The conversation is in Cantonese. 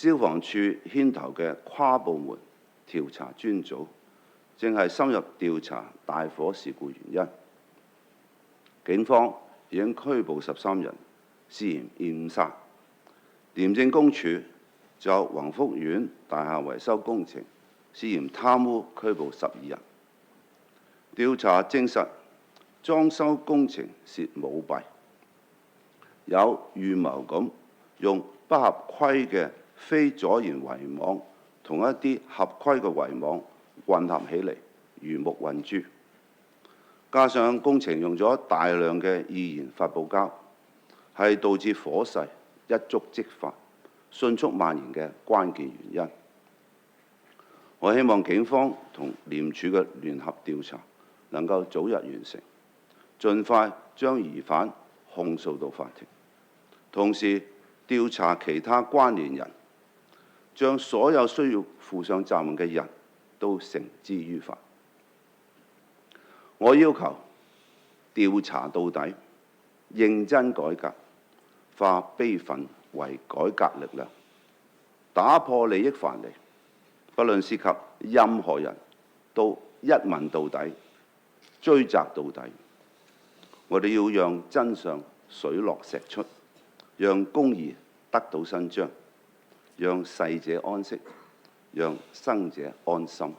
消防處牽頭嘅跨部門調查專組正係深入調查大火事故原因。警方已經拘捕13人涉嫌誤殺，廉政公署就宏福苑大廈維修工程涉嫌貪污拘捕12人。調查證實裝修工程涉舞弊，有預謀咁用不合規嘅非阻燃圍網同一啲合規嘅圍網混合起嚟，魚目混珠。加上工程用咗大量嘅易燃發泡膠，係導致火勢一觸即發、迅速蔓延嘅關鍵原因。我希望警方同廉署嘅聯合調查能夠早日完成，盡快將疑犯控訴到法庭，同時調查其他關聯人，將所有需要負上責任嘅人都繩之於法。我要求調查到底，認真改革，化悲憤為改革力量，打破利益藩籬，不論涉及任何人，都一問到底，追責到底。我哋要讓真相水落石出，讓公義得到伸張，讓逝者安息，讓生者安心。